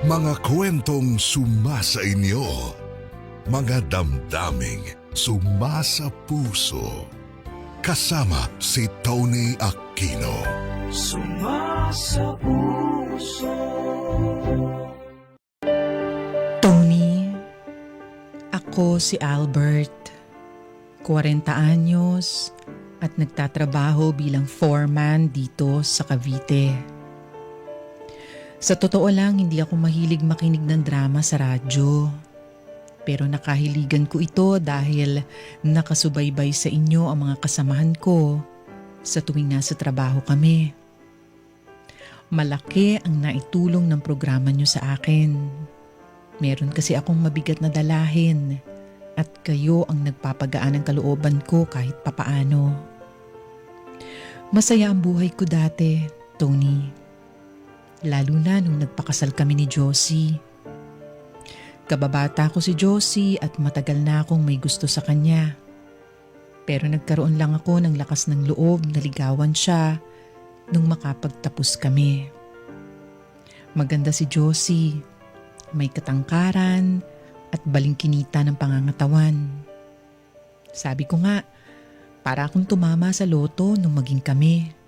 Mga kwentong sumasa inyo. Mga damdaming sumasa puso. Kasama si Tony Aquino. Sumasa puso. Tony, ako si Albert, 40 anyos at nagtatrabaho bilang foreman dito sa Cavite. Sa totoo lang, hindi ako mahilig makinig ng drama sa radyo. Pero nakahiligan ko ito dahil nakasubaybay sa inyo ang mga kasamahan ko sa tuwing nasa trabaho kami. Malaki ang naitulong ng programa nyo sa akin. Meron kasi akong mabigat na dalahin at kayo ang nagpapagaan ng kalooban ko kahit papaano. Masaya ang buhay ko dati, Tony. Lalo na nung nagpakasal kami ni Josie. Kababata ko si Josie at matagal na akong may gusto sa kanya. Pero nagkaroon lang ako ng lakas ng loob na ligawan siya nung makapagtapos kami. Maganda si Josie, may katangkaran at balingkinita ng pangangatawan. Sabi ko nga, para akong tumama sa loto nung maging kami.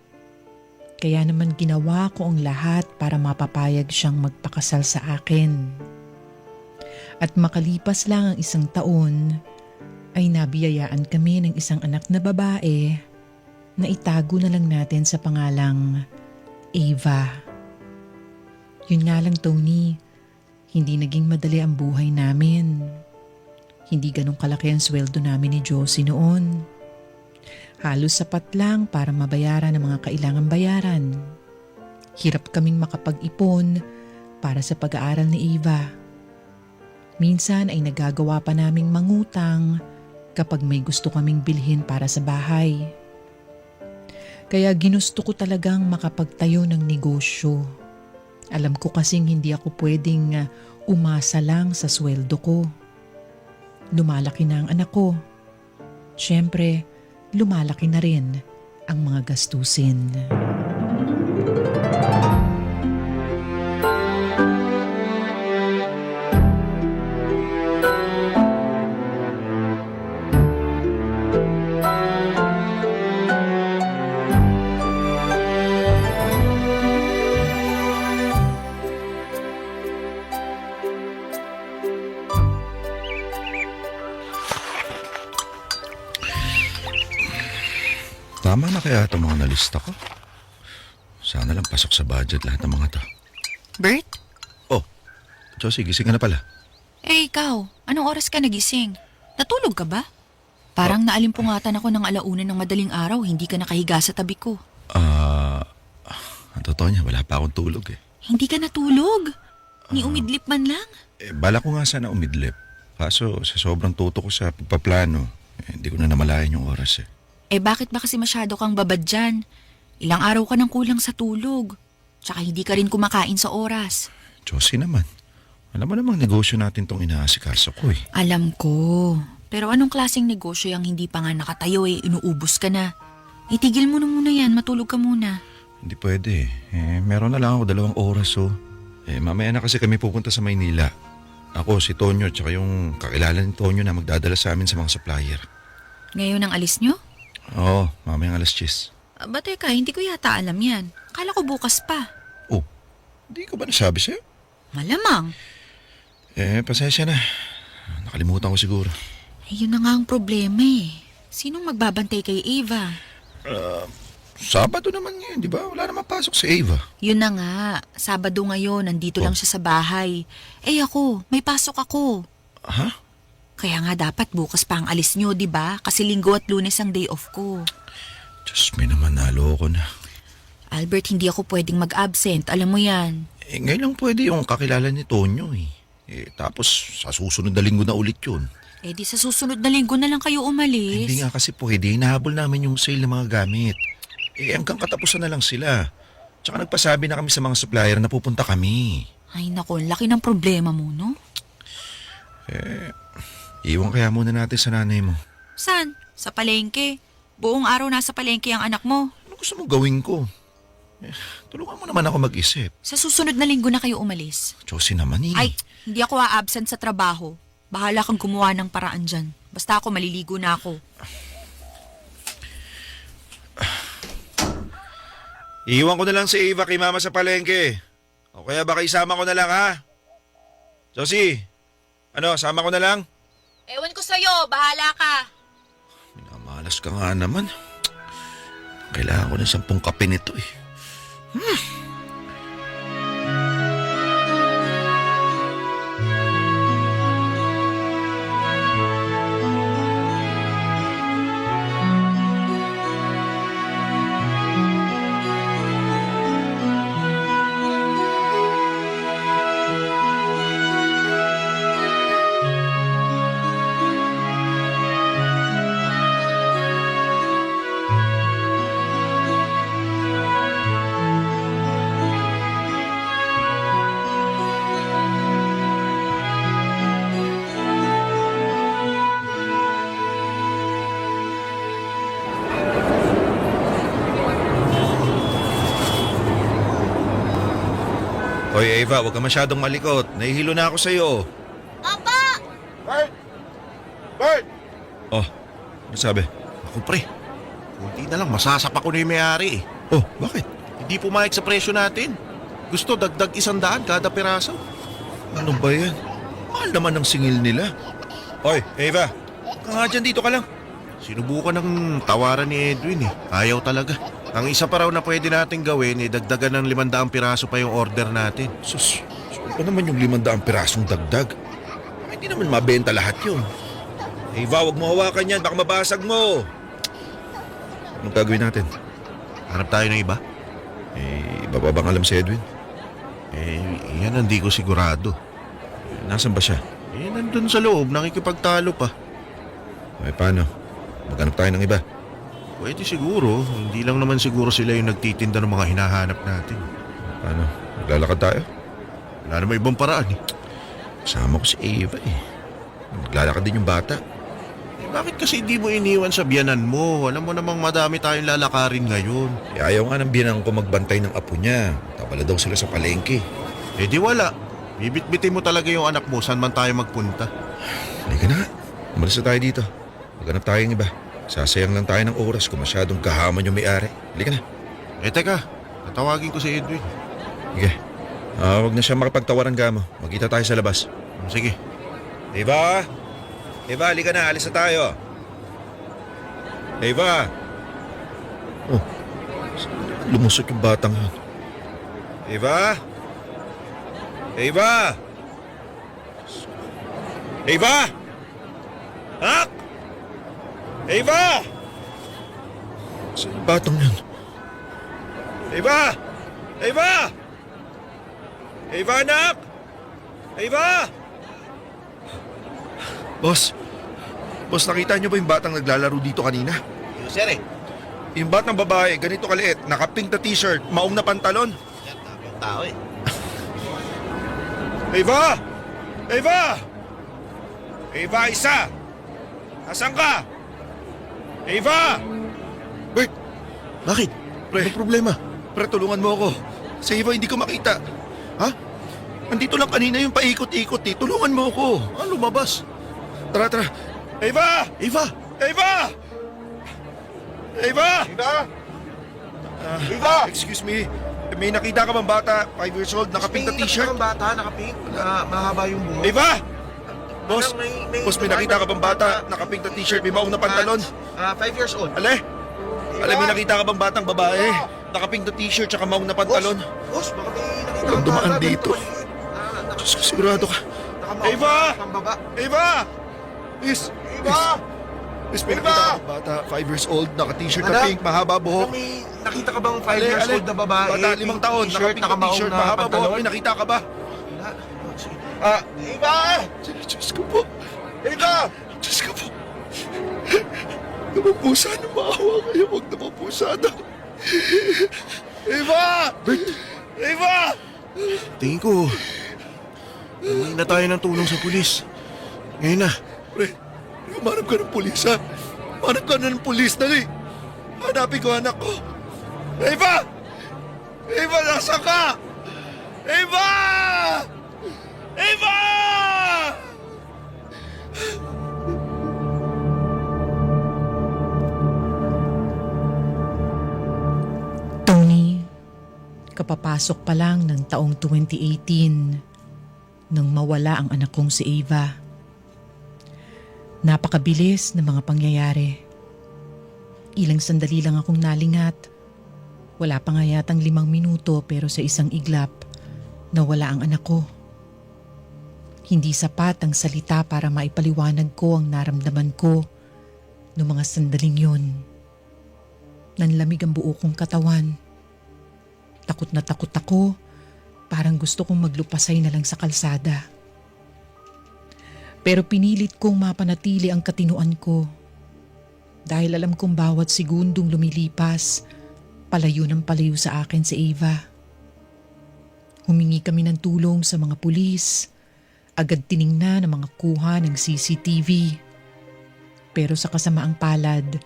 Kaya naman ginawa ko ang lahat para mapapayag siyang magpakasal sa akin. At makalipas lang ang 1 taon, ay nabiyayaan kami ng isang anak na babae na itago na lang natin sa pangalang Ava. Yun nga lang, Tony, hindi naging madali ang buhay namin. Hindi ganun kalaki ang sweldo namin ni Josie noon. Halos sapat lang para mabayaran ang mga kailangang bayaran. Hirap kaming makapag-ipon para sa pag-aaral ni Eva. Minsan ay nagagawa pa naming mangutang kapag may gusto kaming bilhin para sa bahay. Kaya ginusto ko talagang makapagtayo ng negosyo. Alam ko kasing hindi ako pwedeng umasa lang sa sweldo ko. Lumalaki na ang anak ko. Siyempre, lumalaki na rin ang mga gastusin. Tama na kaya itong mga nalista ko? Sana lang pasok sa budget lahat ng mga to. Bert? Oh, Josie, gising ka na pala. Eh ikaw, anong oras ka nagising? Natulog ka ba? Parang naalimpungatan ako ng alauna ng madaling araw, hindi ka nakahiga sa tabi ko. Ang totoo niya, wala pa akong tulog eh. Hindi ka natulog? Ni umidlip man lang? Bala ko nga sana umidlip. Kaso sa sobrang tuto ko sa pagpaplano, hindi ko na namalayan yung oras eh. Eh bakit ba kasi masyado kang babad dyan? Ilang araw ka nang kulang sa tulog. Tsaka hindi ka rin kumakain sa oras. Josie naman, alam mo namang negosyo natin tong inaasikaso ko eh. Alam ko. Pero anong klaseng negosyo yung hindi pa nga nakatayo eh, inuubos ka na? Itigil mo na muna yan, matulog ka muna. Hindi pwede meron na lang ako 2 oras oh. Mamaya na kasi kami pupunta sa Maynila. Ako, si Tonyo, tsaka yung kakilala ni Tonyo na magdadala sa amin sa mga supplier. Ngayon ang alis nyo? Oo, mamayang 10:00. Ba teka, hindi ko yata alam yan. Akala ko bukas pa. Oh, hindi ko ba nasabi sa'yo? Malamang. Pasensya na. Nakalimutan ko siguro. Yun na nga ang problema eh. Sinong magbabantay kay Eva? Sabado naman ngayon, di ba? Wala naman pasok si Ava. Yun na nga. Sabado ngayon, nandito lang siya sa bahay. Eh ako, may pasok ako. Ha? Kaya nga dapat bukas pa ang alis nyo, di ba? Kasi Linggo at Lunes ang day off ko. Diyos, may naman naloko na. Albert, hindi ako pwedeng mag-absent. Alam mo yan. Ngayon lang pwede yung kakilala ni Tonyo eh. Tapos sa susunod na linggo na ulit yun. Eh di sa susunod na linggo na lang kayo umalis. Hindi nga kasi pwede. Hinahabol namin yung sale ng mga gamit. Hanggang katapusan na lang sila. Tsaka nagpasabi na kami sa mga supplier na pupunta kami. Ay nako, laki ng problema mo, no? Iwan kaya muna natin sa nanay mo. Saan? Sa palengke. Buong araw nasa palengke ang anak mo. Ano gusto mo gawin ko? Tulungan mo naman ako mag-isip. Sa susunod na linggo na kayo umalis. Josie naman eh. Ay, hindi ako a-absent sa trabaho. Bahala kang gumawa ng paraan dyan. Basta ako maliligo na ako. Iiwan ko na lang si Eva kay mama sa palengke. O kaya baka isama ko na lang ha? Josie, sama ko na lang? Ewan ko sa'yo, bahala ka. Minamalas ka nga naman. Kailangan ko ng 10 kape nito eh. Hoy Eva, huwag ka masyadong malikot. Nahihilo na ako sa'yo. Bert! Bert! Oh, ano sabi? Ako pre, kunti na lang masasapa ko na yung may-ari eh. Oh, bakit? Hindi pumayag sa presyo natin. Gusto dagdag 100 kada piraso. Ano ba yan? Mahal naman ang singil nila. Hoy, Eva, ka nga dyan, dito ka lang. Sinubukan ng tawaran ni Edwin eh. Ayaw talaga. Ang isa pa raw na pwede nating gawin eh dagdagan ng 500 piraso pa yung order natin. Sus, saan ba naman yung 500 pirasong dagdag? Hindi naman mabenta lahat yun. Eva, huwag mo hawakan yan, baka mabasag mo. Anong gagawin natin? Hanap tayo ng iba? Iba pa bang alam si Edwin? Yan hindi ko sigurado. Nasaan ba siya? Nandun sa loob, nakikipagtalo pa. Ay, paano? Maghanap tayo ng iba. Pwede siguro, hindi lang naman siguro sila yung nagtitinda ng mga hinahanap natin. Paano? Maglalakad tayo? Wala naman ibang paraan eh. Kasama ko si Eva eh. Maglalakad din yung bata. Bakit kasi hindi mo iniwan sa biyanan mo? Alam mo namang madami tayong lalakarin ngayon. Ayaw nga ng biyanang ko magbantay ng apo niya. Tabala daw sila sa palengke. Di wala. Bibit-bitin mo talaga yung anak mo saan man tayo magpunta. Halika na nga. Umalis na tayo dito. Maghanap tayo ng iba. Sasayang lang tayo ng oras kung masyadong kahaman yung may-ari. Halika na. Teka. Tatawagin ko si Edwin. Sige. Huwag na siya makapagtawaran ka mo. Magkita tayo sa labas. Sige. Eva! Eva, halika na. Alis na tayo. Eva! Oh, lumusot yung batang yun. Eva! Eva! Eva! Hak! Eva! Saan yung batang yun? Eva! Eva! Eva, anak! Eva! Boss, nakita niyo ba yung batang naglalaro dito kanina? Yung sir eh. Yung batang babae, ganito kaliit, naka-pink na t-shirt, maong na pantalon. Yan, yung tao eh. Eva! Eva! Eva, isa! Nasaan ka? Eva! Bert! Bakit? Pre. Ano problema? Pre, tulungan mo ako. Sa Eva, hindi ko makita. Ha? Andito lang kanina yung paikot-ikot eh. Tulungan mo ako. Ano lumabas? Tara. Eva! Eva! Eva! Eva! Eva! Eva! Excuse me. May nakita ka bang bata? 5 years old, naka-pink na t-shirt? Nakita bata, naka-pink. Mahaba yung buhok. Eva! Boss, May- boss, may nakita ka bang bata? Naka-pink na t-shirt, may maong na pantalon? 5 years old. Ale? May nakita ka bang batang babae? Naka-pink na t-shirt, tsaka maong na pantalon? Boss, baka may nakita Walang kang dumaan bata, dito. ganito Diyos ko, sigurado ka. Nakamaong Eva! pang baba. Eva! Miss! Eva! Miss, may Eva! nakita ka bang bata? 5 years old, naka-t-shirt na Anak? pink, mahaba buhok. May nakita ka bang 5 Ale, years ale. old na babae? Bata, 5 taon, T-shirt, naka-pink na nakamaong t-shirt, na mahaba buhok. pantalon? May nakita ka ba? Wala. Sige. Eva! Diyos ko po. Eva! Diyos ko po. Naman po sana maawa kayo. Huwag naman po sana. Eva! Eva! Tingin ko, humingi na tayo ng tulong sa pulis. Ngayon na. Pre, umarap ka ng pulis ha. Umarap ka na ng pulis. Dali. Hanapin ko anak ko. Eva! Eva, nasa ka? Eva! Eva! Tony, kapapasok pa lang ng taong 2018 nang mawala ang anak kong si Ava. Napakabilis ng mga pangyayari. Ilang sandali lang akong nalingat. Wala pa nga yatang 5 minuto pero sa isang iglap, nawala ang anak ko. Hindi sapat ang salita para maipaliwanag ko ang naramdaman ko noong mga sandaling yun. Nanlamig ang buo kong katawan. Takot na takot ako, parang gusto kong maglupasay na lang sa kalsada. Pero pinilit kong mapanatili ang katinuan ko. Dahil alam kong bawat segundong lumilipas, palayo ng palayo sa akin si Ava. Humingi kami ng tulong sa mga pulis. Agad tiningnan ang mga kuha ng CCTV. Pero sa kasamaang palad,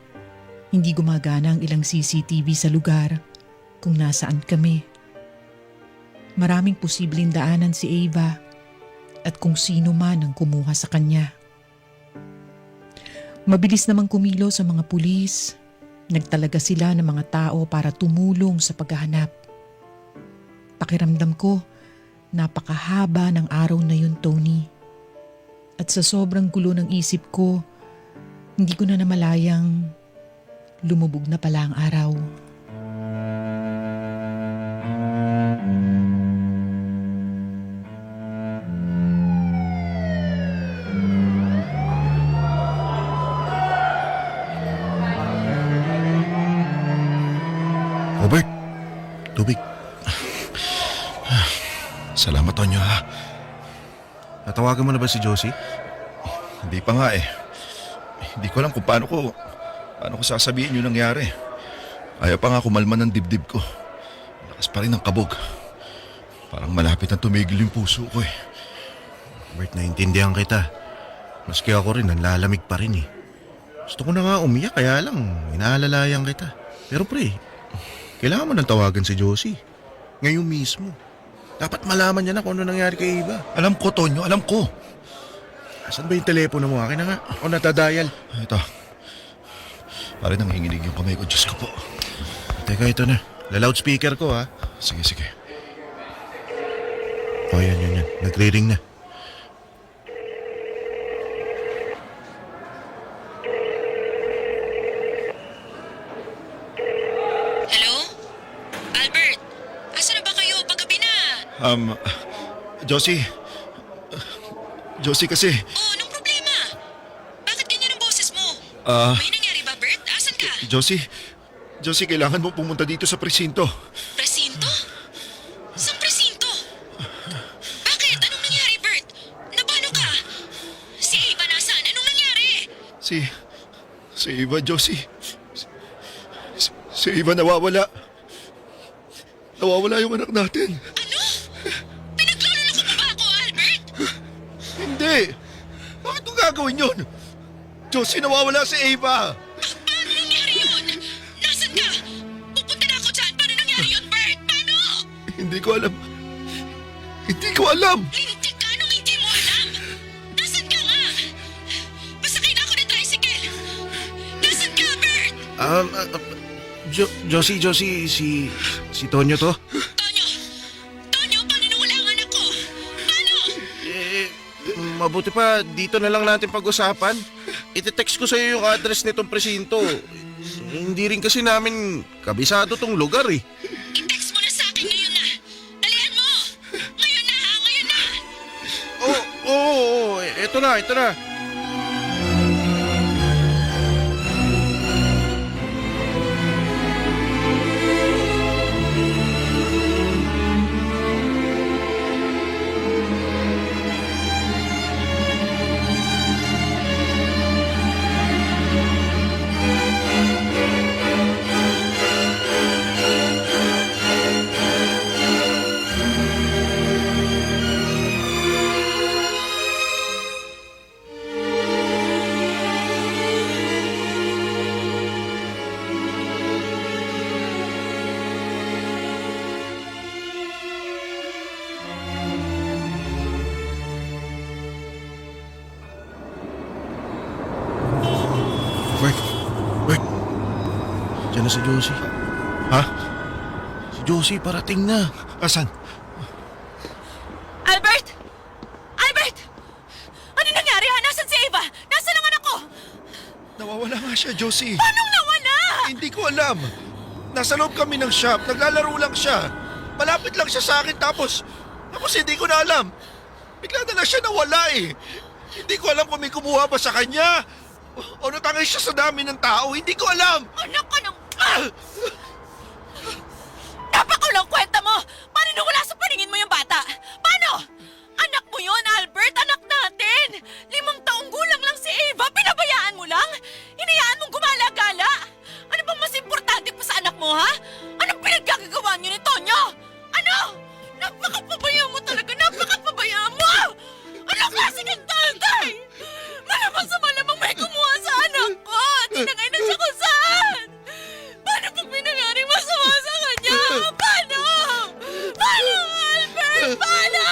hindi gumagana ang ilang CCTV sa lugar kung nasaan kami. Maraming posibleng daanan si Ava at kung sino man ang kumuha sa kanya. Mabilis namang kumilos sa mga pulis. Nagtalaga sila ng mga tao para tumulong sa paghahanap. Pakiramdam ko, napakahaba ng araw na yun, Tony. At sa sobrang gulo ng isip ko, hindi ko na namalayang lumubog na pala ang araw. Robert, tubig. Salamat, Tonyo, ha? Natawagan mo na ba si Josie? Hindi pa nga eh. Hindi ko alam kung paano ko sasabihin yung nangyari. Ayaw pa nga kumalma ng dibdib ko. Lakas pa rin ang kabog. Parang malapit na tumigil yung puso ko eh. Robert, naintindihan kita. Maski ako rin, nanlalamig pa rin eh. Gusto ko na nga umiyak, kaya lang, inaalalayan kita. Pero pre, kailangan mo nang tawagan si Josie. Ngayon mismo. Dapat malaman niya na kung ano nangyari kay Eva. Alam ko, Tonyo, alam ko. Asan ba yung telepono mo? Akin na nga. Ako natadial. Ito. Parang nanginginig yung kamay ko. Diyos ko po. Teka, ito na. La-loudspeaker ko ha. Sige, sige. O, yan. Nagre-ring na. Hello? Albert, asa na ba kayo? Paggabi na. Josie. Josie kasi. Oh, anong problema? Bakit ganyan ang boses mo? May nangyari ba, Bert? Asan ka? Josie, kailangan mo pumunta dito sa presinto. Presinto? Saan presinto? Bakit? Anong nangyari, Bert? Napano ka? Si Ava nasaan? Anong nangyari? Si Eva, Josie. Si Eva nawawala. Nawawala yung anak natin. Ano? Pinaglululoko mo ba ako, Albert? Hindi! Bakit mo gagawin yun? Josie, nawawala si Eva! Paano nangyari yun? Nasaan ka? Pupunta na ako dyan. Paano nangyari yun, Bert? Paano? Hindi ko alam. Hindi ko alam! Lintik ka nung hindi mo alam. Nasaan ka nga? Pasakay na ako ng tricycle. Nasaan ka, Bert? Josie, si Tonyo to? Tonyo, paano nawala ang anak ko? Paano? Mabuti pa, dito na lang natin pag-usapan. Ite-text ko sa'yo yung address nitong presinto. Hindi rin kasi namin kabisado tong lugar eh. I-text mo na sa akin ngayon na. Dalihan mo! Ngayon na ha, ngayon na! Oo, ito na. mo si Josie. Ha? Si Josie parating na. Asan? Albert! Albert! Ano nangyari ha? Nasaan si Ava? Nasaan ang anak ko? Nawawala nga siya, Josie. Anong nawala? Hindi ko alam. Nasa loob kami ng shop, naglalaro lang siya. Malapit lang siya sa akin tapos hindi ko na alam. Bigla na lang siya nawala eh. Hindi ko alam kung may kumuha ba sa kanya o natangay siya sa dami ng tao. Hindi ko alam. Anak ka ng... Napakawalang kwenta mo! Paano nawala sa paningin mo yung bata? Paano? Anak mo yun, Albert! Anak natin! 5 taong gulang lang si Ava! Pinabayaan mo lang? Hinayaan mong gumala-gala? Ano bang mas importante pa sa anak mo, ha? Anong pinaggagawa niyo ni Tonyo? Ano? Napakapabayaan mo talaga! Napakapabayaan mo! Ano klase kang tatay? Malamang sa malamang may kumuha sa anak ko! At tinangay na siya kung saan! Paano pag may nangyaring masama sa kanya? Paano? Paano, Albert? Paano?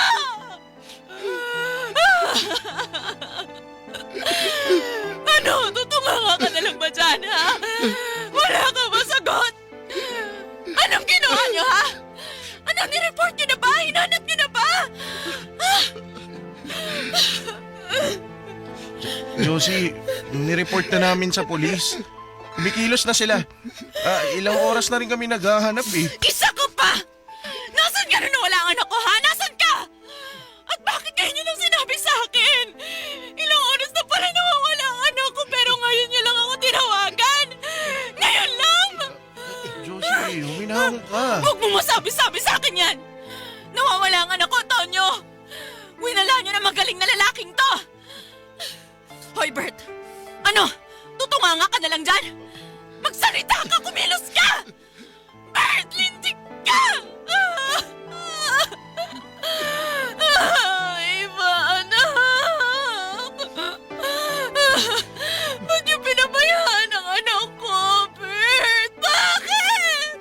Ano? Tutunganga ka na lang ba dyan, ha? Wala ka ba sagot? Anong ginawa niyo, ha? Anong nireport niyo na ba? Hinanap niyo na ba? Josie, nireport na namin sa polis. Kumikilos na sila. Ilang oras na rin kami naghahanap eh. Isa ka pa! Nasaan ka na nawala ang anak ko, ha? Nasaan ka? At bakit kayo niyo lang sinabi sa akin? Ilang oras na pala nawawala ang anak ko pero ngayon niyo lang ako tinawagan. Ngayon lang! Josie, huminahon ka. Huwag mo masabi-sabi sa akin yan! Nawawala ang anak ko, Tonyo! Winala niyo na magaling na lalaking to! Hoy, Bert! Ano? Tutunganga ka na lang dyan? Magsalita ka! Kumilos ka! Bert! Lintik ka! Eva, anak! Ba't niyo pinabayaan ang anak ko, Bert? Bakit?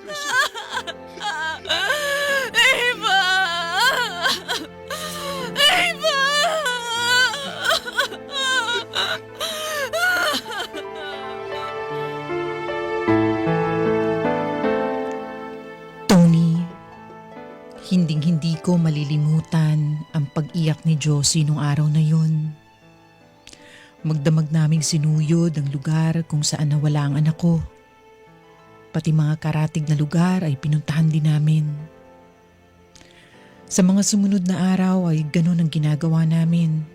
Eva! Eva! Tony, hinding-hindi ko malilimutan ang pag-iyak ni Josie nung araw na yun. Magdamag naming sinuyod ang lugar kung saan nawala ang anak ko. Pati mga karatig na lugar ay pinuntahan din namin. Sa mga sumunod na araw ay ganun ang ginagawa namin.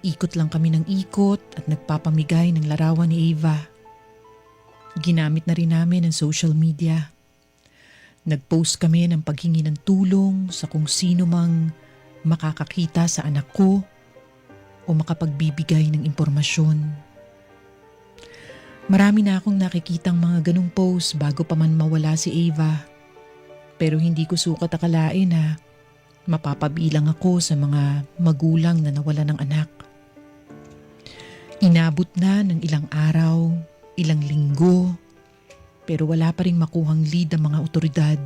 Ikot lang kami ng ikot at nagpapamigay ng larawan ni Ava. Ginamit na rin namin ang social media. Nag-post kami ng paghingi ng tulong sa kung sino mang makakakita sa anak ko o makapagbibigay ng impormasyon. Marami na akong nakikitang mga ganong post bago pa man mawala si Ava. Pero hindi ko sukat akalain na mapapabilang ako sa mga magulang na nawala ng anak. Inabot na ng ilang araw, ilang linggo, pero wala pa ring makuhang lead ang mga otoridad.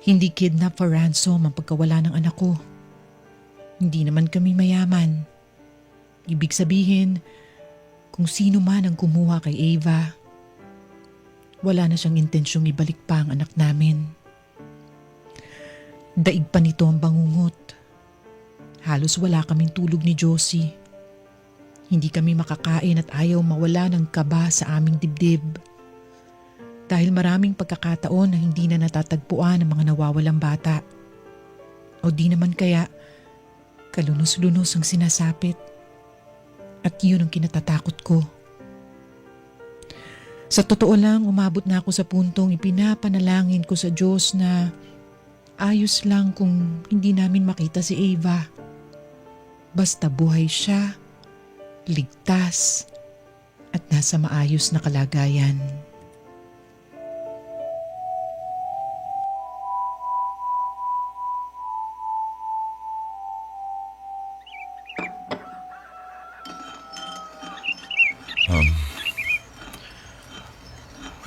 Hindi kidnap for ransom ang pagkawala ng anak ko. Hindi naman kami mayaman. Ibig sabihin, kung sino man ang kumuha kay Ava, wala na siyang intensyong ibalik pa ang anak namin. Daig pa nito ang bangungot. Halos wala kaming tulog ni Josie. Hindi kami makakain at ayaw mawala ng kaba sa aming dibdib. Dahil maraming pagkakataon na hindi na natatagpuan ang mga nawawalang bata. O di naman kaya, kalunos-lunos ang sinasapit. At yun ang kinatatakot ko. Sa totoo lang, umabot na ako sa puntong ipinapanalangin ko sa Diyos na ayos lang kung hindi namin makita si Ava. Basta buhay siya, ligtas, at nasa maayos na kalagayan.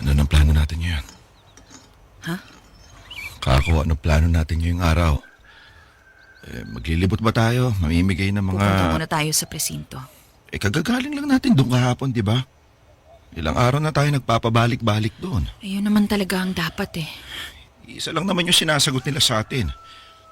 Ano nang plano natin ngayon? Ha? Kako, ano plano natin ngayong araw? Maglilibot ba tayo? Mamimigay ng mga... Pupunta muna tayo sa presinto. Kagagaling lang natin doon kahapon, di ba? Ilang araw na tayo nagpapabalik-balik doon. Ayun naman talaga ang dapat eh. Isa lang naman yung sinasagot nila sa atin.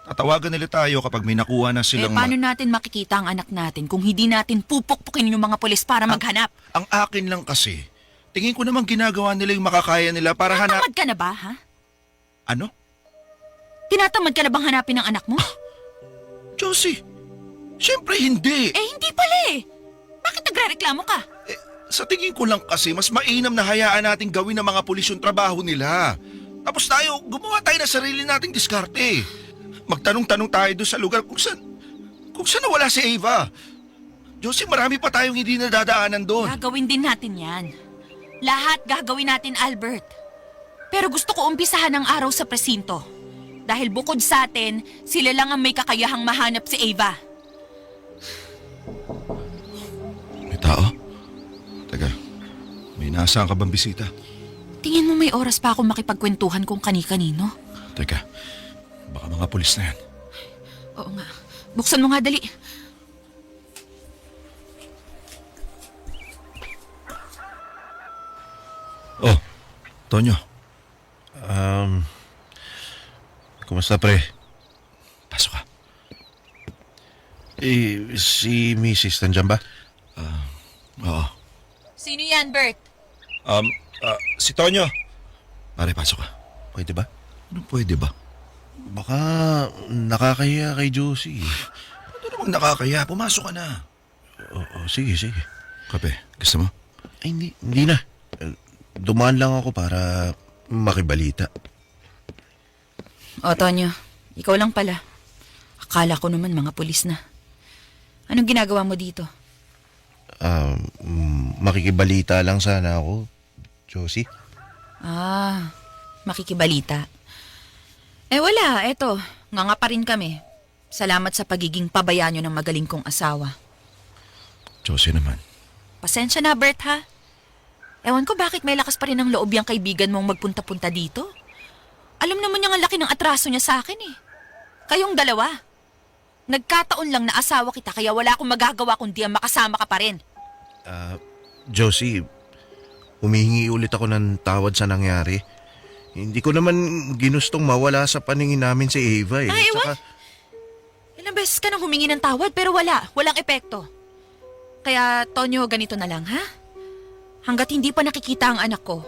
Tatawagan nila tayo kapag may nakuha na silang... paano natin makikita ang anak natin kung hindi natin pupukpukin yung mga pulis para maghanap? Ang akin lang kasi, tingin ko naman ginagawa nila yung makakaya nila para hanap... Tinatamad ka na ba, ha? Ano? Tinatamad ka na bang hanapin ang anak mo? Josie, syempre hindi. Hindi pala eh. Bakit nagrereklamo ka? Sa tingin ko lang kasi, mas mainam na hayaan natin gawin ng mga pulis yung trabaho nila. Tapos tayo, gumawa tayo ng sarili nating diskarte. Magtanong-tanong tayo doon sa lugar kung saan nawala si Ava. Josie, marami pa tayong hindi nadadaanan doon. Gagawin din natin yan. Lahat gagawin natin, Albert. Pero gusto ko umpisahan ang araw sa presinto. Dahil bukod sa atin, sila lang ang may kakayahang mahanap si Ava. May tao? Teka, may nasaan ka bang bisita? Tingin mo may oras pa ako makipagkwentuhan kung kani-kanino? Teka, baka mga pulis na yan. Oo nga. Buksan mo nga dali. Oh, Tonyo, Kumusta pre? pasok ka. Si Mrs. nandyan ba? Oo. Sino yan, Bert? Si Tonyo. Pare, pasok ka. Pwede ba? Ano pwede ba? Baka nakakahiya kay Josie. Ano namang nakakaya? Pumasok ka na. Oo, sige. Kape, gusto mo? Ay, hindi na. Dumaan lang ako para makibalita. O, Tonyo. Ikaw lang pala. Akala ko naman mga pulis na. Anong ginagawa mo dito? Makikibalita lang sana ako, Josie. Makikibalita. Wala. Eto, nga pa rin kami. Salamat sa pagiging pabaya nyo ng magaling kong asawa. Josie naman. Pasensya na, Bert, ha? Ewan ko bakit may lakas pa rin ang loob yung kaibigan mong magpunta-punta dito. Alam naman niya ang laki ng atraso niya sa akin eh. Kayong dalawa. Nagkataon lang na asawa kita kaya wala akong magagawa kundi ang makasama ka pa rin. Josie, humihingi ulit ako ng tawad sa nangyari. Hindi ko naman ginustong mawala sa paningin namin si Ava eh. Ewan. Ilang beses ka nang humingi ng tawad pero walang epekto. Kaya, Tonyo, ganito na lang, ha? Hanggat hindi pa nakikita ang anak ko,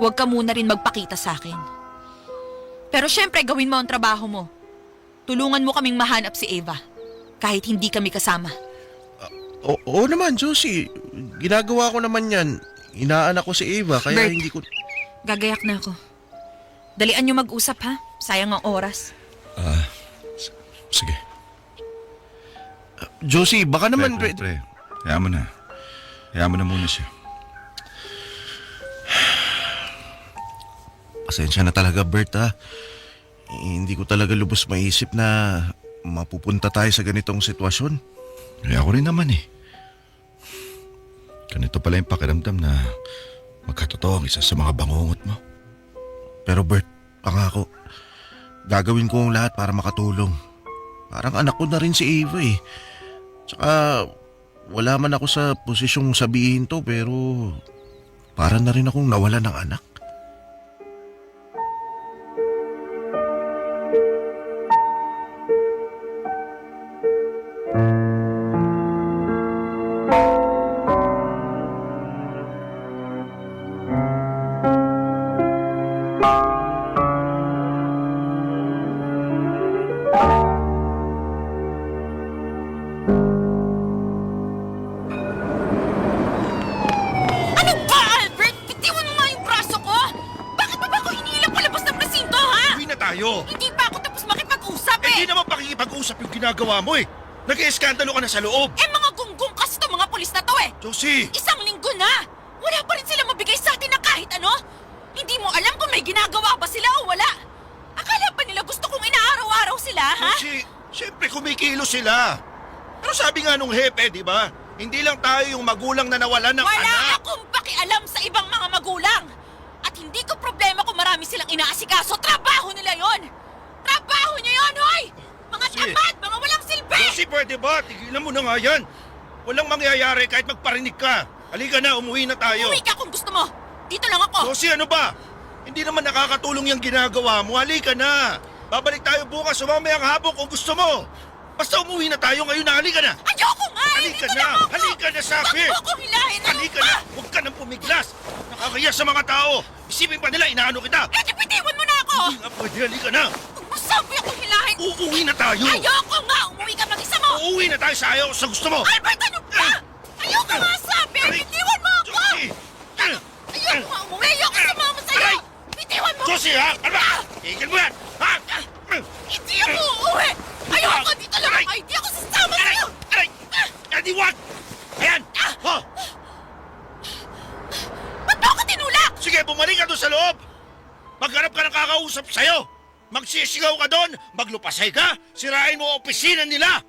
huwag ka muna rin magpakita sa akin. Pero syempre, gawin mo ang trabaho mo. Tulungan mo kaming mahanap si Ava, kahit hindi kami kasama. Oo naman, Josie. Ginagawa ko naman yan. Inaanak ko si Ava, kaya Bert, hindi ko... Gagayak na ako. Dalian niyo mag-usap, ha? Sayang ang oras. Sige. Josie, baka naman... Pre. Hayaan mo na. Hayaan mo na muna siya. Pasensya na talaga, Bert, ha? Hindi ko talaga lubos maisip na mapupunta tayo sa ganitong sitwasyon. Kaya ako rin naman eh. Ganito pala yung pakiramdam na magkatotoo ang isa sa mga bangungot mo. Pero Bert, pangako, gagawin ko ang lahat para makatulong. Parang anak ko na rin si Ava eh. Tsaka wala man ako sa posisyong sabihin to pero parang na rin akong nawala ng anak. Ano ba, Albert? Bitiwan mo nga yung braso ko! Bakit ba ako hinihilang palabas ng presinto, ha? Uwi na tayo! Hindi pa ako tapos makipag-usap eh! Hindi naman pakikipag-usap yung ginagawa mo eh! Nag-ieskandalo ka na sa loob! Mga gunggong kasi to mga pulis na to eh! Josie! Isang linggo na! Wala pa rin sila mabigay sa atin na kahit ano! Hindi mo alam kung may ginagawa ba sila o wala! Akala ba nila gusto kong inaaraw-araw sila, ha? Josie, siyempre kumikilo sila! Pero sabi nga nung hepe, di ba? Hindi lang tayo yung magulang na nawalan ng Wala anak! akong pakialam sa ibang mga magulang! At hindi ko problema kung marami silang inaasikaso. Trabaho nila yon! Trabaho niyo yon, hoy! Mga Josie. tamad! Mga walang silbi! Josie, pwede ba? Tigilan mo na nga yan! Walang mangyayari kahit magparinig ka! Halika na, umuwi na tayo. Uwi ka kung gusto mo. Dito lang ako. Josie, ano ba? Hindi naman nakakatulong yung ginagawa mo. Halika na. Babalik tayo bukas o mamayang hapon kung gusto mo. Basta umuwi na tayo ngayon na. Halika na. Ayoko nga! Halika Dito na. lang ako! Halika na, sabi. Huwag mo akong hilahin! Ano Halika ba? na. Huwag ka nang pumiglas. Nakakaya sa mga tao. Isipin pa nila, inaano kita. Eh, di bitiwan mo na ako! Hindi nga pwede. Halika na. Huwag mo sabi akong hilahin! Uuwi na tayo. Ayoko nga! Umuwi ka mag-isa mo! Uuwi na tayo sa ayaw sa gusto mo. Albert, ano ba? Ayoko nga sabi! Aray! Bitiwan mo ako! Josie! Ayoko nga umuwi! Ayoko sumama sa'yo! Aray! Bitiwan mo! Josie, ha? Ano ba? Tigil mo yan. Ha? Hindi ako uuwi! Ayoko! Dito lang ako! Hindi ako sasama Aray! sa'yo! Aray! Hindi, wag! Ayan! Oh! Ba't mo ako tinulak? Sige, bumalik ka doon sa loob! Maghanap ka ng kakausap sa'yo! Magsisigaw ka doon! Maglupasay ka! Sirain mo ang opisina nila!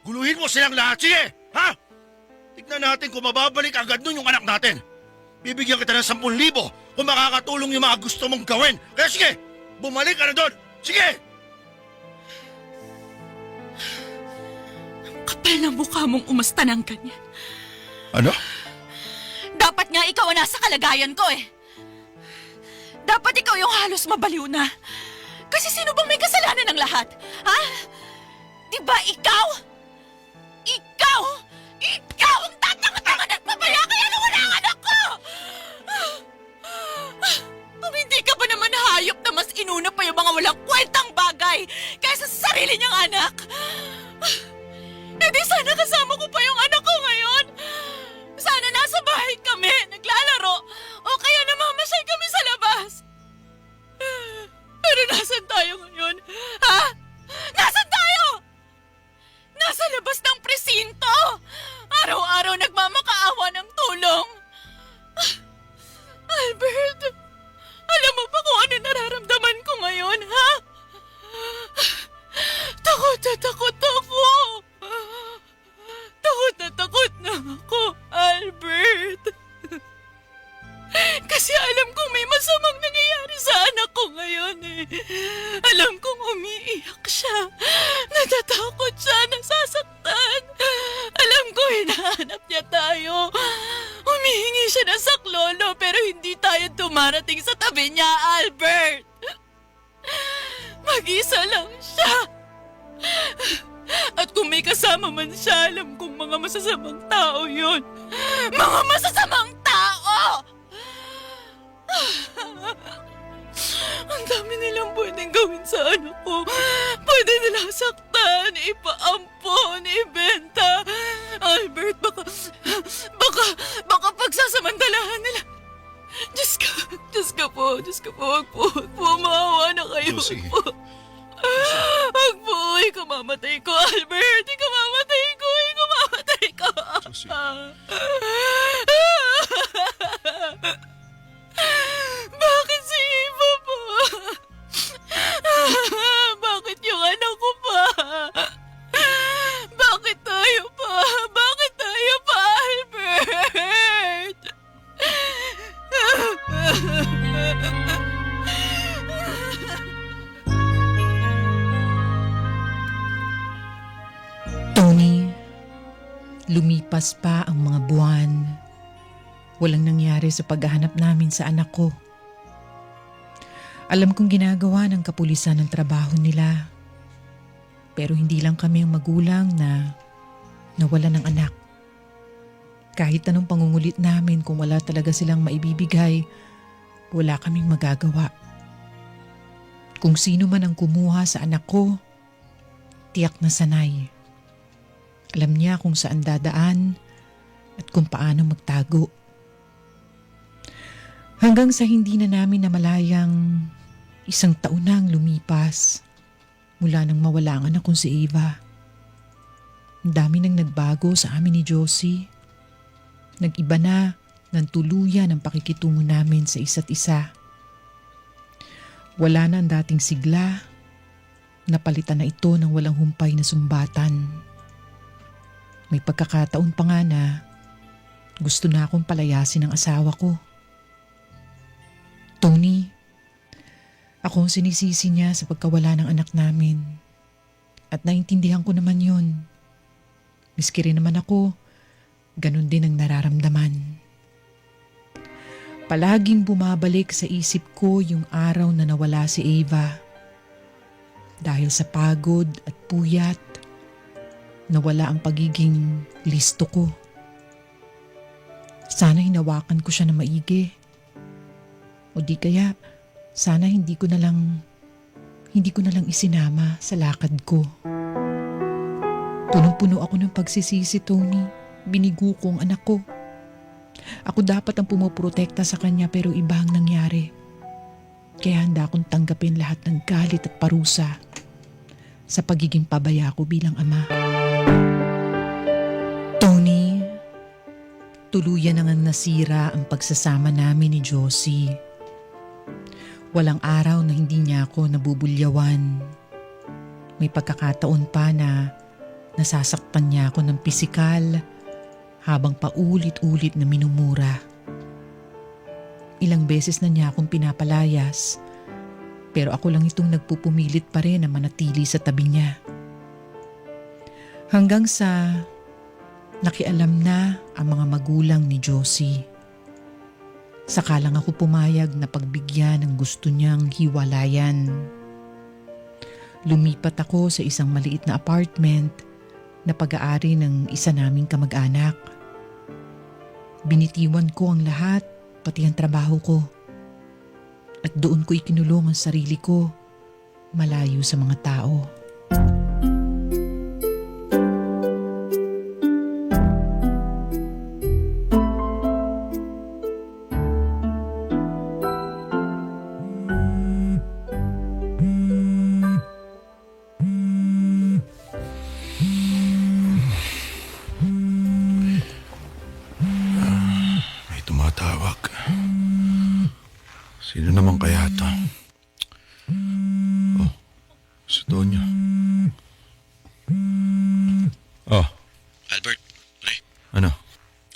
Guluhin mo silang lahat! Sige! Ha? Tignan natin kung mababalik agad nun yung anak natin. Bibigyan kita ng 10,000 kung makakatulong yung mga gusto mong gawin. Kaya sige! Bumalik ka na doon! Sige! Kapal na mukha mong umasta ng ganyan. Ano? Dapat nga ikaw ang nasa kalagayan ko eh. Dapat ikaw yung halos mabaliw na. Kasi sino bang may kasalanan ng lahat? Ha? Di ba ikaw? Ikaw! Ikaw ang tatanga-tanga nagpabaya kaya nawala ang anak ko! Kung hindi ka ba naman hayop na mas inuna pa yung mga walang kwentang bagay kaysa sa sarili niyang anak? Eh di sana kasama ko pa yung anak ko ngayon. Sana nasa bahay kami, naglalaro, o kaya namamasyal kami sa labas. Pero nasan tayo ngayon? Ha? Nasan tayo? Nasa labas ng presinto. Araw-araw nagmamakaawa ng tulong. Albert, alam mo ba kung ano nararamdaman ko ngayon, ha? Takot na takot ako. Takot na takot na ako, Albert. Kasi alam kong may masamang nangyayari sa anak ko ngayon eh. Alam kong umiiyak siya. Natatakot siya, nasasaktan. Alam ko hinahanap niya tayo. Humihingi siya ng saklolo pero hindi tayo dumarating sa tabi niya, Albert. Mag-isa lang siya. At kung may kasama man siya, alam kong mga masasamang tao yun. Mga masasamang tao! Ang dami nilang pwedeng gawin sa anak ko. Pwede nilang saktan, ipaampon, ibenta. Albert, baka pagsasamantalahan nila. Diyos ka po, wag po, maawa na kayo. Josie. Wag po, ikamamatay ko, Albert. Ikamamatay ko. Josie. Bakit si Eva pa? Bakit yung anak ko pa? Bakit tayo pa? Albert? Tony, lumipas pa ang mga buwan. Walang nangyari sa paghahanap namin sa anak ko. Alam kong ginagawa ng kapulisan ang trabaho nila. Pero hindi lang kami ang magulang na nawalan ng anak. Kahit anong pangungulit namin kung wala talaga silang maibibigay, wala kaming magagawa. Kung sino man ang kumuha sa anak ko, tiyak na sanay. Alam niya kung saan dadaan at kung paano magtago. Hanggang sa hindi na namin namalayang 1 taon na ang lumipas mula nang mawala ang anak kong si Eva. Ang dami nang nagbago sa amin ni Josie. Nag-iba na ng tuluyan ang pakikitungo namin sa isa't isa. Wala na ang dating sigla. Napalitan na ito ng walang humpay na sumbatan. May pagkakataon pa nga na gusto na akong palayasin ng asawa ko. Tony, ako ang sinisisi niya sa pagkawala ng anak namin. At naintindihan ko naman yun. Miski rin naman ako, ganun din ang nararamdaman. Palaging bumabalik sa isip ko yung araw na nawala si Ava. Dahil sa pagod at puyat, nawala ang pagiging listo ko. Sana hinawakan ko siya na maigi. O di kaya, sana hindi ko na lang isinama sa lakad ko. Punong-puno ako ng pagsisisi, Tony. Binigo ko ang anak ko. Ako dapat ang pumoprotekta sa kanya pero iba ang nangyari. Kaya handa akong tanggapin lahat ng galit at parusa sa pagiging pabaya ko bilang ama. Tony, tuluyan na nga nasira ang pagsasama namin ni Josie. Walang araw na hindi niya ako nabubulyawan. May pagkakataon pa na nasasaktan niya ako ng pisikal habang paulit-ulit na minumura. Ilang beses na niya akong pinapalayas pero ako lang itong nagpupumilit pa rin na manatili sa tabi niya. Hanggang sa nakialam na ang mga magulang ni Josie. Saka lang ako pumayag na pagbigyan ng gusto niyang hiwalayan. Lumipat ako sa isang maliit na apartment na pag-aari ng isa naming kamag-anak. Binitiwan ko ang lahat, pati ang trabaho ko. At doon ko ikinulong ang sarili ko, malayo sa mga tao. May tumatawag. Sino naman kaya to? Oh, si Tonyo. Oh, Albert, pre, ano?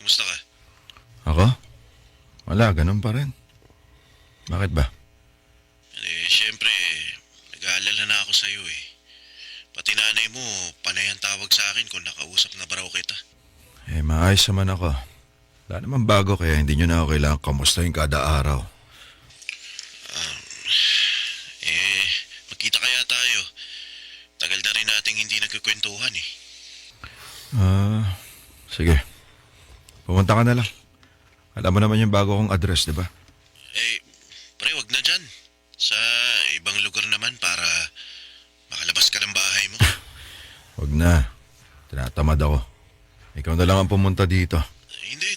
kumusta ka? Ako? Wala, ganun pa rin. Bakit ba? Siyempre, nag-aalala na ako sa'yo eh. Pati nanay mo, panay ang tawag sa akin kung nakausap na ba raw kita. Maayos naman ako. Wala naman bago kaya hindi nyo na ako kailangan kamustahin kada araw. Magkita kaya tayo. Tagal na rin nating hindi nagkukwentuhan eh. Sige. Pumunta ka na lang. Alam mo naman yung bago kong address, di ba? Pre, wag na dyan. Sa ibang lugar naman para makalabas ka ng bahay mo. Huwag na. Tinatamad ako. Ikaw na lang ang pumunta dito. Hindi.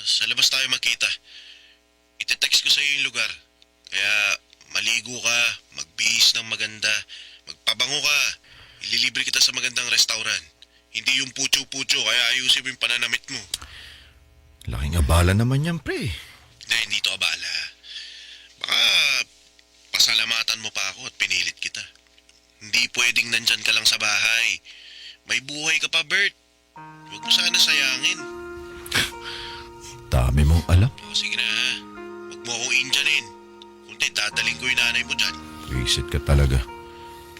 Sa labas tayo magkita. Ite-text ko sa'yo yung lugar. Kaya maligo ka, magbihis ng maganda, magpabango ka. Ililibre kita sa magandang restaurant. Hindi yung pucho-pucho, kaya ayusin mo yung pananamit mo. Laking abala naman yan, pre. Hindi to abala. Baka pasalamatan mo pa ako at pinilit kita. Hindi pwedeng nandyan ka lang sa bahay. May buhay ka pa, Bert. Huwag mo sana sayangin. Dami mong alam. Sige na, huwag mo akong indyanin. Kundi dadaling ko yung nanay mo dyan. Visit ka talaga.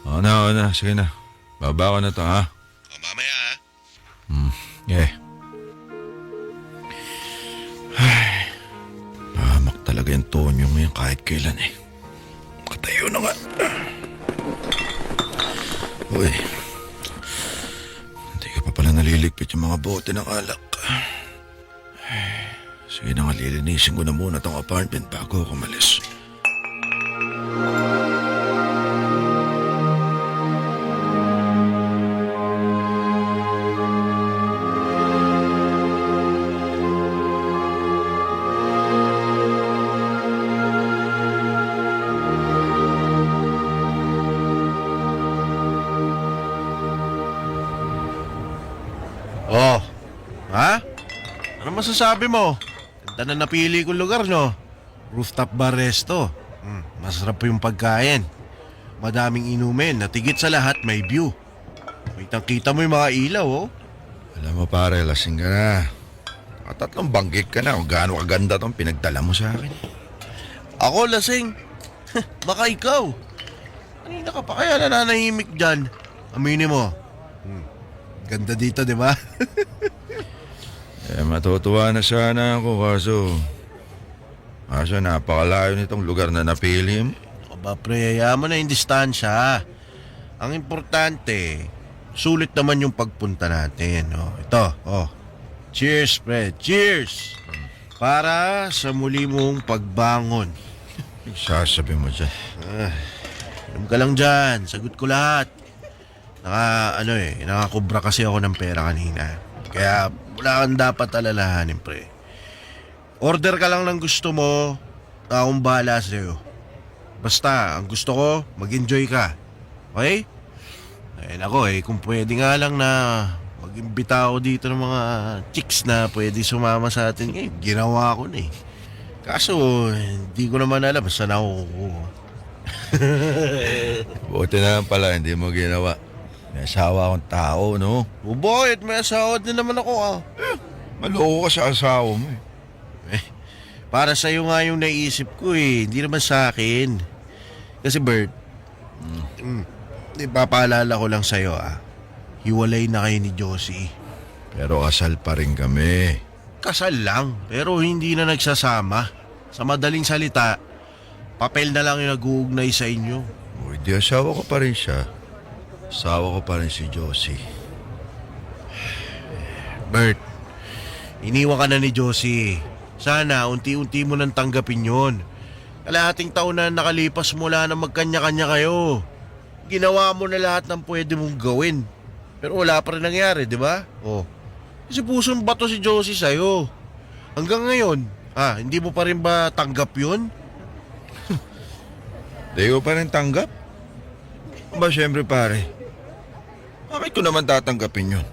Oo na. Sige na. Baba ko na to, ha? O mamaya ha. Yeah. Ay, pahamak talaga yung Tonyo ngayon kahit kailan eh. Makatayo na nga. Uy, hindi ka pa pala naliligpit yung mga bote ng alak. Ay, sige na nga, lilinisin ko na muna tong apartment bago ako umalis. Oh, ha? Ano masasabi mo? Ganda na napili kong lugar, no? Rooftop bar resto. Masarap po yung pagkain. Madaming inumin at higit sa lahat may view. Kitang-kita mo yung mga ilaw, oh. Alam mo pare, lasing ka na. Tatlong banggit ka na kung gaano kaganda tong pinagdala mo sa akin. Ako lasing. Baka ikaw. Kanina ka pa kaya nananahimik dyan. Aminin mo. Ganda dito, di ba? Matutuwa na sana ako kaso Asa napakalayo nitong lugar na napili mo. Aba pre, hayaan mo na yung distansya. Ang importante, sulit naman yung pagpunta natin. Ito, cheers pre, cheers! Para sa muli mong pagbangon. Sasabi mo dyan. Inom ka lang dyan, sagot ko lahat. Nakakubra kasi ako ng pera kanina. Kaya wala kang dapat alalahanin pre. Order ka lang ng gusto mo, akong bahala sa'yo. Basta, ang gusto ko, mag-enjoy ka. Okay? Kung pwede nga lang na mag-imbita ako dito ng mga chicks na pwede sumama sa atin ngayon, ginawa ko na eh. Kaso, hindi ko naman alam saan ako kukuha. Buti na lang pala, hindi mo ginawa. May asawa akong tao, no? O bakit? May asawa din naman ako ah. Maloko ka sa asawa mo eh. Para sa'yo nga yung naisip ko eh, hindi naman sa akin. Kasi Bert, ipapaalala ko lang sa'yo hiwalay na kayo ni Josie. Pero kasal pa rin kami. Kasal lang, pero hindi na nagsasama. Sa madaling salita, papel na lang yung nag-uugnay sa inyo. O, di asawa ko pa rin siya. Asawa ko pa rin si Josie. Bert, iniwan ka na ni Josie. Sana unti-unti mo nang tanggapin yon. Kalahating taon na nakalipas mula na magkanya-kanya kayo. Ginawa mo na lahat ng pwede mong gawin. Pero wala pa rin nangyari, di ba? Kasi pusong bato si Josie sa'yo. Hanggang ngayon, hindi mo pa rin ba tanggap yun? Di ko pa rin tanggap? Ba, syempre pare. Bakit ko naman tatanggapin yun?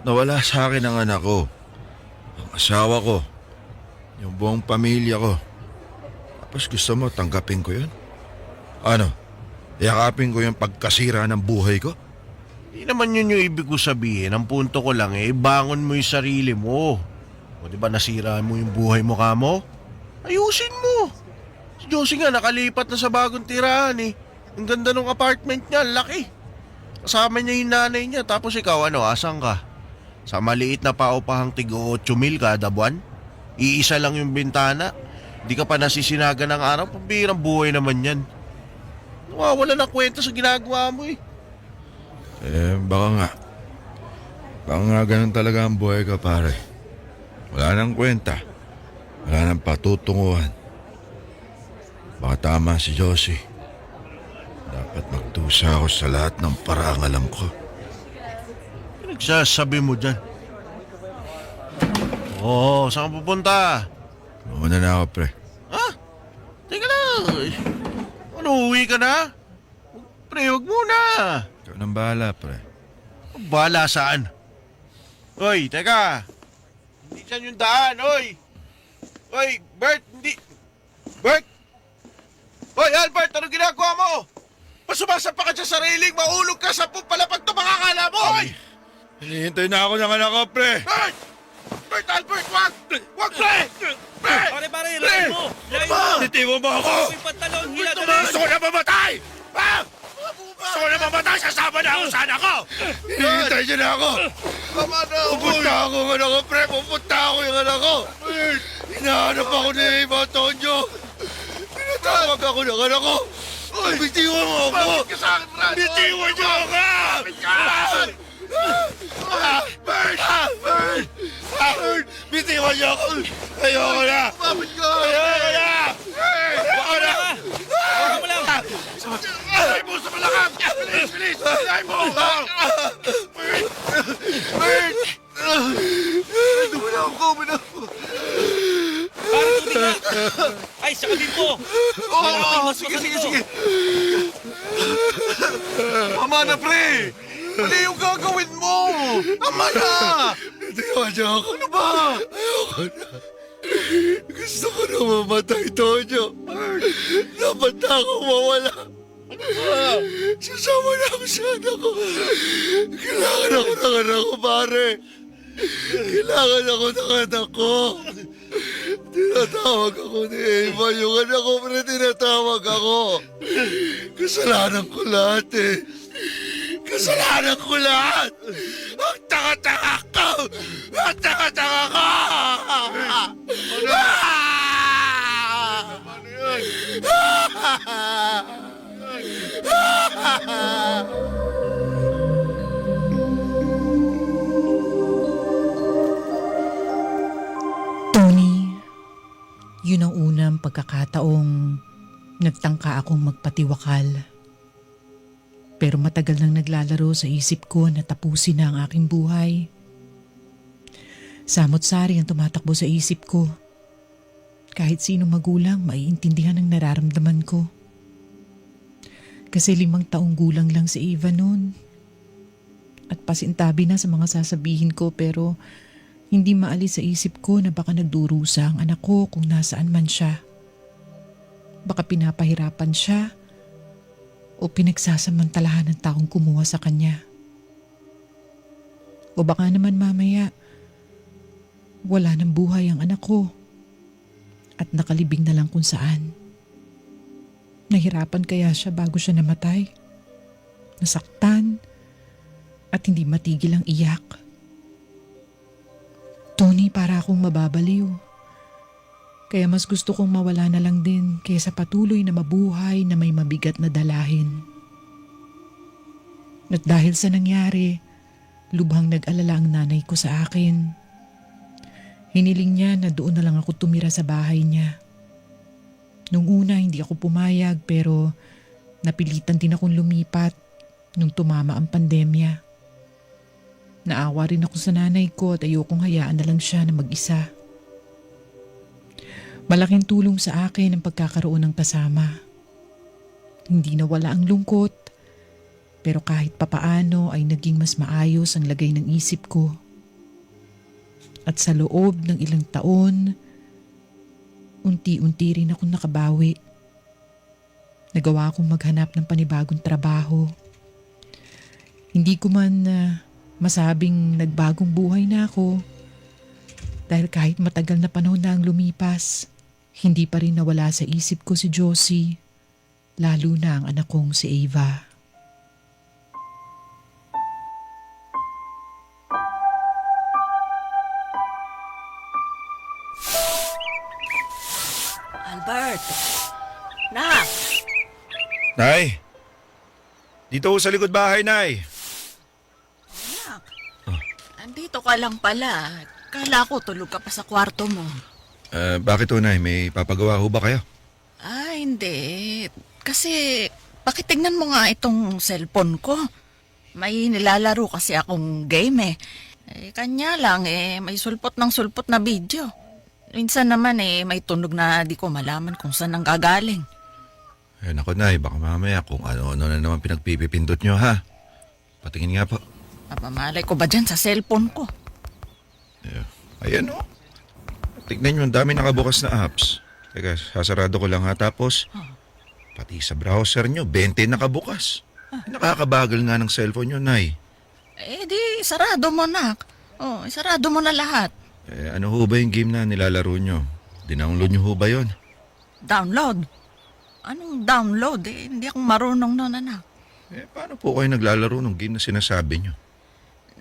Nawala sa akin ang anak ko. Ang asawa ko. Yung buong pamilya ko. Tapos gusto mo tanggapin ko yun? Ano? Yakapin ko yung pagkasira ng buhay ko? Hindi naman yun yung ibig ko sabihin. Ang punto ko lang bangon mo yung sarili mo. O di ba nasira mo yung buhay mo kamo? Ayusin mo. Si Josie nga nakalipat na sa bagong tirahan eh. Ang ganda ng apartment niya, laki. Kasama niya yung nanay niya. Tapos ikaw asan ka? Sa maliit na paupahang tigo 8,000 kada buwan? Iisa lang yung bintana. Di ka pa nasisinaga ng araw. Pambirang buhay naman yan. Wala na kwenta sa ginagawa mo eh. Baka nga. Baka nga ganun talaga ang buhay ka, pare. Wala nang kwenta. Wala nang patutunguhan. Baka tama si Josie. Dapat magdusa ako sa lahat ng parangalan ko. Nagsasabi mo dyan. Saan ka pupunta? Mauna na ako, pre. Teka lang. Uwi ka na? Pre, huwag muna. Ikaw nang bahala, pre. Bahala saan? Hoy, teka. Hindi dyan yung daan, hoy. Hoy, Bert, hindi. Bert! Hoy, Albert, anong ginagawa mo? Pasumasa pa ka dyan sa railing, maulog ka sa palapag to makakala mo, hoy! Hinihintay na ako ng anak ko, pre. Bert! Bert, Albert, wag! Wag, pre! Pre! Pare, layo mo! Layo mo! Titibo mo ako! May pantalon, hila Gusto dali! Gusto ko na mamatay! Gusto ko na mamatay! Sasama na ako sa anak ko! Hinihintay niyo na ako! Tama na, Pupunta ako ng anak ko, pre! Pupunta ako yung anak ko! Hinahanap ako ni Eva Tonyo! Pinatawag ako ng anak ko! Bitiwan mo ako! Bakit ka sa akin, Brad? Bitiwan niyo ako! Bert! Bird! Bitiwan niyo ako! Ayoko na! Bakit ka? Ayoko na! Ayoko na! Huwag mo lang! Ay mo sa malakang! Bilis, bilis! Ay mo! Bert! Bert! Dumilaw ko! Para tubig na! Ay, sa kabin mo! Sige. Tama na, pre! Ano yung gagawin mo? Tama na! Bitiwan niyo ako! Ano ba? Ayoko na! Gusto ko na mamatay, Tonyo! Dapat na ako mawala! Sasama na ako sa anak ko! Kailangan ako ng anak ko, pare! Kailangan ako ng anak ko! Tinatawag ako ni Eva, yung anak ko, pre, tinatawag ako! Kasalanan ko lahat eh! Kasalanan ko lahat! Ang taka-taka ko! Ang taka-taka ko! Tony, yun ang unang pagkakataong nagtangka akong magpatiwakal. Pero matagal nang naglalaro sa isip ko na tapusin na ang aking buhay. Samot-sari ang tumatakbo sa isip ko. Kahit sino magulang, maiintindihan ang nararamdaman ko. Kasi 5 taong gulang lang si Eva noon. At pasintabi na sa mga sasabihin ko pero hindi maalis sa isip ko na baka nagdurusa ang anak ko kung nasaan man siya. Baka pinapahirapan siya o pinagsasamantalahan ng taong kumuha sa kanya. O baka naman mamaya, wala ng buhay ang anak ko at nakalibing na lang kung saan. Nahirapan kaya siya bago siya namatay? Nasaktan at hindi matigil ang iyak. Tony, para akong mababaliw. Kaya mas gusto kong mawala na lang din kaysa patuloy na mabuhay na may mabigat na dalahin. At dahil sa nangyari, lubhang nag-alala ang nanay ko sa akin. Hiniling niya na doon na lang ako tumira sa bahay niya. Nung una hindi ako pumayag pero napilitan din akong lumipat nung tumama ang pandemya. Naawa rin ako sa nanay ko at ayokong hayaan na lang siya na mag-isa. Malaking tulong sa akin ang pagkakaroon ng kasama. Hindi nawala ang lungkot, pero kahit papaano ay naging mas maayos ang lagay ng isip ko. At sa loob ng ilang taon, unti-unti rin akong nakabawi. Nagawa akong maghanap ng panibagong trabaho. Hindi ko man masabing nagbagong buhay na ako dahil kahit matagal na panahon na ang lumipas, hindi pa rin nawala sa isip ko si Josie, lalo na ang anak kong si Ava. Albert! Nak! Nay! Dito ho sa likod bahay, Nay. Nak! Andito ka lang pala. Kala ko tulog ka pa sa kwarto mo. Bakit ho, Nay? May papagawa ho ba kayo? Hindi. Kasi, pakitignan mo nga itong cellphone ko. May nilalaro kasi akong game kanya lang may sulpot ng sulpot na video. Minsan naman may tunog na di ko malaman kung saan ang gagaling. Naku, Nay, baka mamaya kung ano-ano na naman pinagpipipindot nyo, ha? Patingin nga po. Mapamalay ko ba dyan sa cellphone ko? Ayan o. Tignan nyo, ang dami nakabukas na apps. Teka, sasarado ko lang ha. Tapos, pati sa browser nyo, 20 nakabukas. Nakakabagal nga ng cellphone nyo, Nay. Di sarado mo, nak. Sarado mo na lahat. Ano ho ba yung game na nilalaro nyo? Dinownload nyo ho ba yun? Download? Anong download? Hindi ako marunong noon, anak. Paano po kayo naglalaro ng game na sinasabi nyo?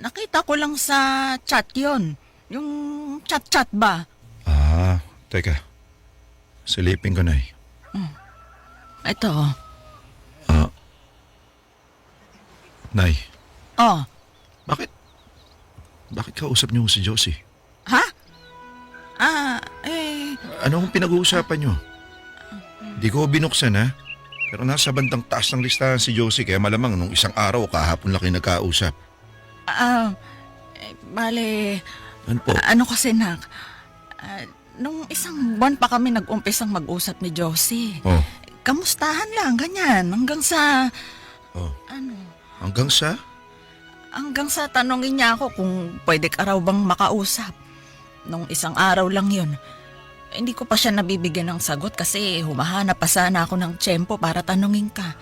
Nakita ko lang sa chat yon. Yung chat-chat ba? Teka. Silipin ko, Nay. Ito. Nay, Oh. bakit kausap niyo si Josie? Ha? Ano ang pinag-uusapan niyo? Di ko binuksan, ha? Pero nasa bandang taas ng listahan si Josie kaya malamang nung isang araw kahapon lang kayo nagkausap. Bale, Ano po? ano kasi, nak? Nung isang buwan pa kami nag-umpisang mag-usap ni Josie. Oh. Kamustahan lang, ganyan. Hanggang sa, Hanggang sa? hanggang sa tanongin niya ako kung pwede ka raw bang makausap. Nung isang araw lang yun. Hindi ko pa siya nabibigyan ng sagot kasi humahanap pa sana ako ng tiyempo para tanungin ka.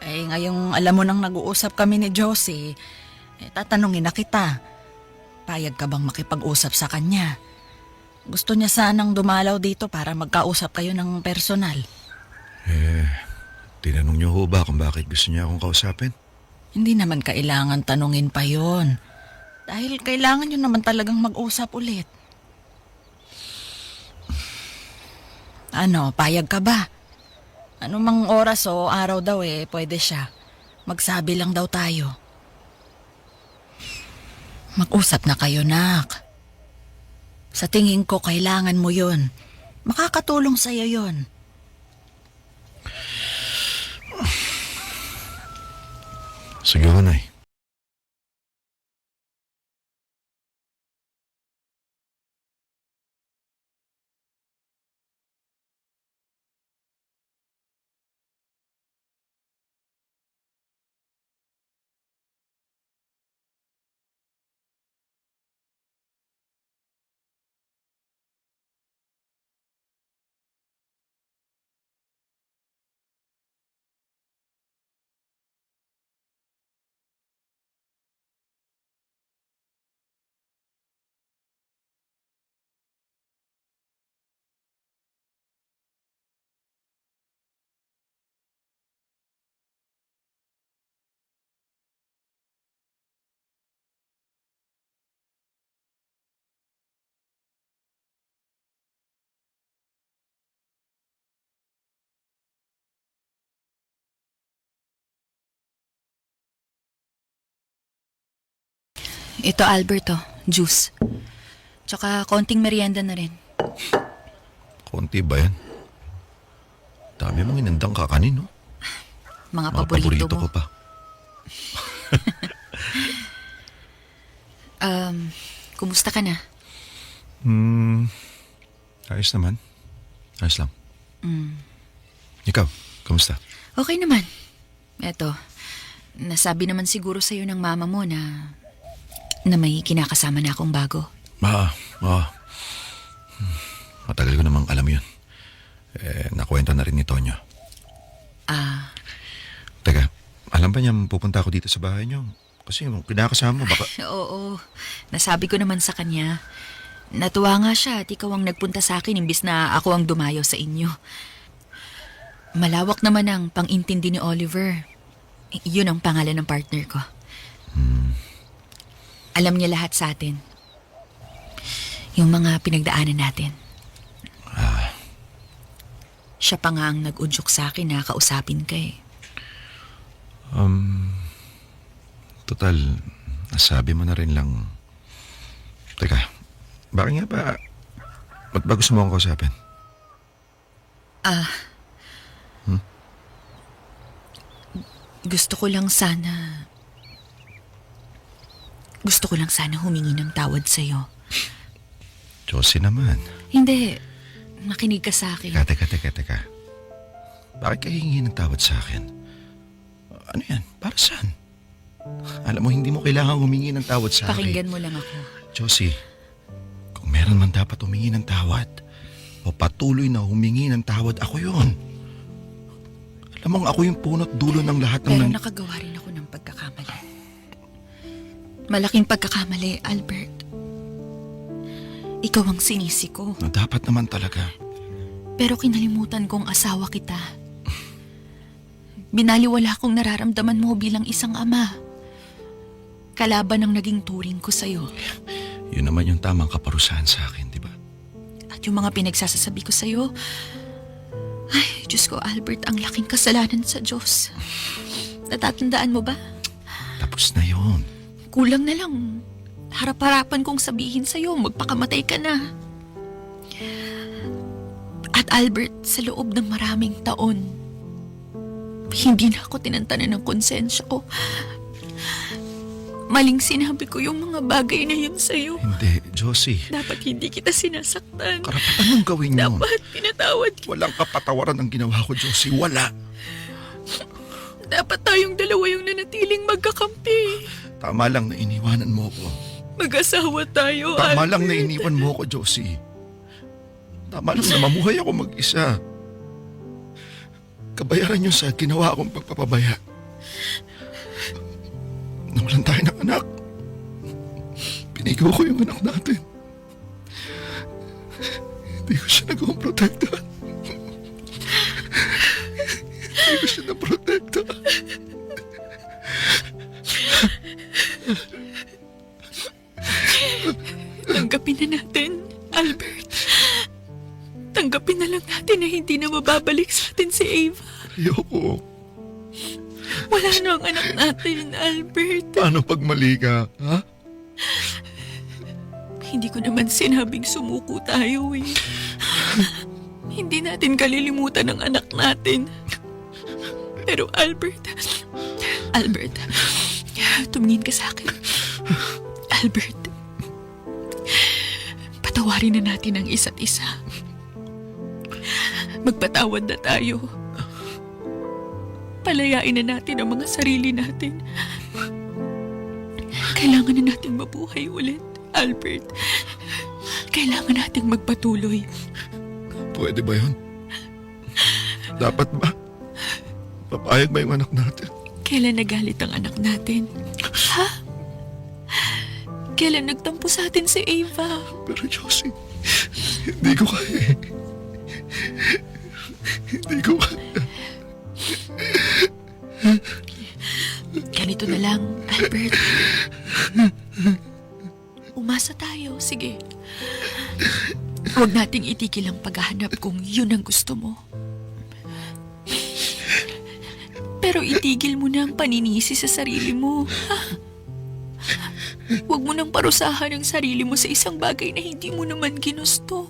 Ngayong alam mo nang nag-uusap kami ni Josie, tatanungin na kita. Payag ka bang makipag-usap sa kanya? Gusto niya sanang dumalaw dito para magkausap kayo ng personal. Tinanong niyo ho ba kung bakit gusto niya akong kausapin? Hindi naman kailangan tanungin pa yon. Dahil kailangan nyo naman talagang mag-usap ulit. Ano, payag ka ba? Anumang oras o araw daw pwede siya. Magsabi lang daw tayo. Mag-usap na kayo, nak. Sa tingin ko, kailangan mo yun. Makakatulong sa'yo yun. Sige ho, Nay. Ito, Alberto. Juice. Tsaka konting merienda na rin. Konti ba yan? Dami mong inandang kakanin, no? Mga Mga paborito ko mo. pa. Kumusta ka na? Ayos naman. Ayos lang. Ikaw, kamusta? Okay naman. Eto, nasabi naman siguro sa'yo ng mama mo na may kinakasama na akong bago. Matagal ko namang alam yun. Nakwento na rin ni Tonyo. Teka, alam ba niya pupunta ako dito sa bahay niyo? Kasi yung kinakasama mo baka... Oo, nasabi ko naman sa kanya. Natuwa nga siya at ikaw ang nagpunta sa akin imbis na ako ang dumayo sa inyo. Malawak naman ang pang-intindi ni Oliver. Yun ang pangalan ng partner ko. Alam niya lahat sa atin. Yung mga pinagdaanan natin. Siya pa nga ang nag-udyok sa akin na kausapin ka eh. Total, nasabi mo na rin lang. Teka, bakit nga ba? Ba't ba gusto mo akong kausapin? Gusto ko lang sana humingi ng tawad sa'yo. Josie naman. Hindi, makinig ka sa akin. Teka. Bakit ka hihingi ng tawad sa akin? Ano yan? Para saan? Alam mo, hindi mo kailangan humingi ng tawad sa akin. Pakinggan mo lang ako. Josie, kung meron man dapat humingi ng tawad o patuloy na humingi ng tawad, ako yun. Alam mo, ako yung punot dulo ng lahat ng... Pero nakagawa rin ako ng pagkakamali. Malaking pagkakamali, Albert. Ikaw ang sinisi ko. Na dapat naman talaga. Pero kinalimutan kong asawa kita. Binaliwala kong nararamdaman mo bilang isang ama. Kalaban ang naging turing ko sa'yo. Yun naman yung tamang kaparusahan sa akin, di ba? At yung mga pinagsasasabi ko sa'yo, ay, Diyos ko, Albert, ang laking kasalanan sa Diyos. Natatandaan mo ba? Tapos na yun. Kulang na lang. Harap-harapan kong sabihin sa'yo, magpakamatay ka na. At Albert, sa loob ng maraming taon, hindi na ako tinantanan ng konsensya ko. Maling sinabi ko yung mga bagay na yun sa'yo. Hindi, Josie. Dapat hindi kita sinasaktan. Karapatan mong gawin yun. Dapat pinatawad kita. Walang kapatawaran ang ginawa ko, Josie. Wala. Dapat tayong dalawa yung nanatiling magkakampi. Tama lang na iniwanan mo ko. Mag-asawa tayo, Tama Albert. lang na iniwan mo ko, Josie. Tama lang na mamuhay ako mag-isa. Kabayaran niyo sa ginawa kong pagpapabaya. Nawalan tayo ng anak. Pinigaw ko yung anak natin. Hindi ko siya nag-protekta. Hindi ko siya na-protekta. Tanggapin na natin, Albert. Tanggapin na lang natin na hindi hindi na mababalik sa atin si Ava. Ayoko. Wala na ang anak natin, Albert. Paano pag mali ka, ha? Hindi ko naman sinabing sumuko tayo eh. Hindi natin kalilimutan ang anak natin. Pero Albert, tumingin ka sa akin. Albert, patawarin na natin ang isa't isa. Magpatawad na tayo. Palayain na natin ang mga sarili natin. Kailangan na natin mabuhay ulit, Albert. Kailangan nating magpatuloy. Pwede ba yun? Dapat ba? Papayag ba yung anak natin? Kailan nagalit ang anak natin? Ha? Kailan nagtampo sa atin si Ava? Pero Josie, hindi ko kaya. Hindi ko kaya. Ganito na lang, Albert. Umasa tayo, sige. Huwag nating itigil ang paghahanap kung yun ang gusto mo. Pero itigil mo na ang paninisi sa sarili mo. Ha? Huwag mo nang parusahan ang sarili mo sa isang bagay na hindi mo naman ginusto.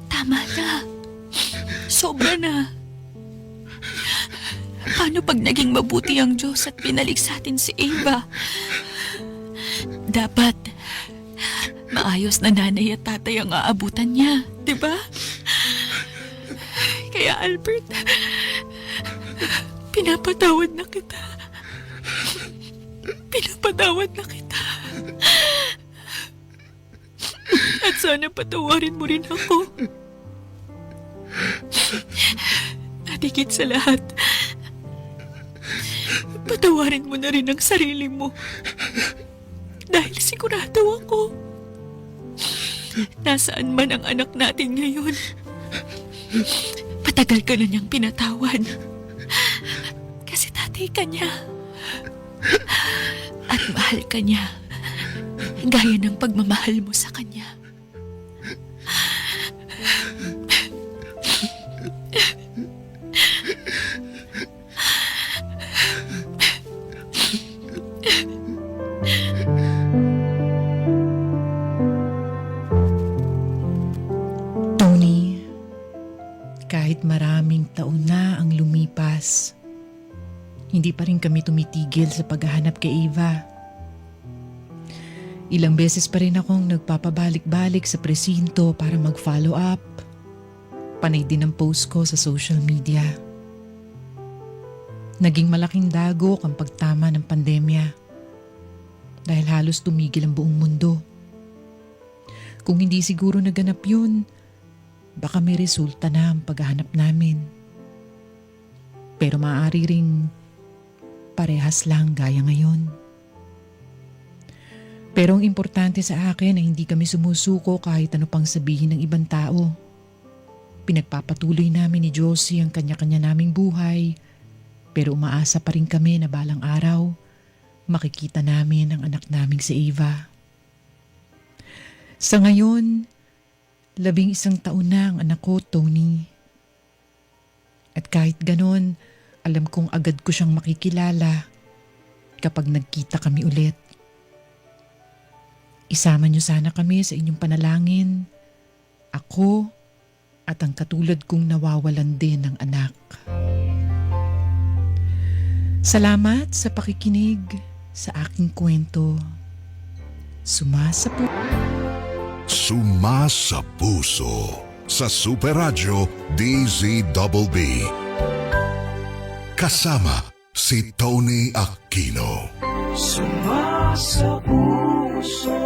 Tama na. Sobra na. Paano pag naging mabuti ang Diyos at pinalik sa atin si Ava? Dapat maayos na nanay at tatay ang aabutan niya, di ba? Kaya Albert, pinapatawad na kita. Pinapatawad na kita. At sana patawarin mo rin ako. At higit sa lahat, patawarin mo na rin ang sarili mo. Dahil sigurado ako, nasaan man ang anak natin ngayon, patagal ka na niyang pinatawad. Kasi tatay ka niya. At mahal ka niya, gaya ng pagmamahal mo sa kanya. Tony, kahit maraming taon na ang lumipas, hindi pa rin kami tumitigil sa paghahanap kay Ava. Ilang beses pa rin akong nagpapabalik-balik sa presinto para mag-follow up. Panay din ang post ko sa social media. Naging malaking dagok ang pagtama ng pandemya dahil halos tumigil ang buong mundo. Kung hindi siguro naganap yun, baka may resulta na ang paghahanap namin. Pero maaari ring parehas lang gaya ngayon. Pero ang importante sa akin ay hindi kami sumusuko kahit ano pang sabihin ng ibang tao. Pinagpapatuloy namin ni Josie ang kanya-kanya naming buhay, pero umaasa pa rin kami na balang araw, makikita namin ang anak naming si Ava. Sa ngayon, 11 taon na ang anak ko, Tony. At kahit ganon, alam kong agad ko siyang makikilala kapag nagkita kami ulit. Isama niyo sana kami sa inyong panalangin. Ako at ang katulad kong nawawalan din ng anak. Salamat sa pakikinig sa aking kwento. Sumasa puso sa Super Radio DZBB. Kasama si Tony Aquino. Sumasa puso.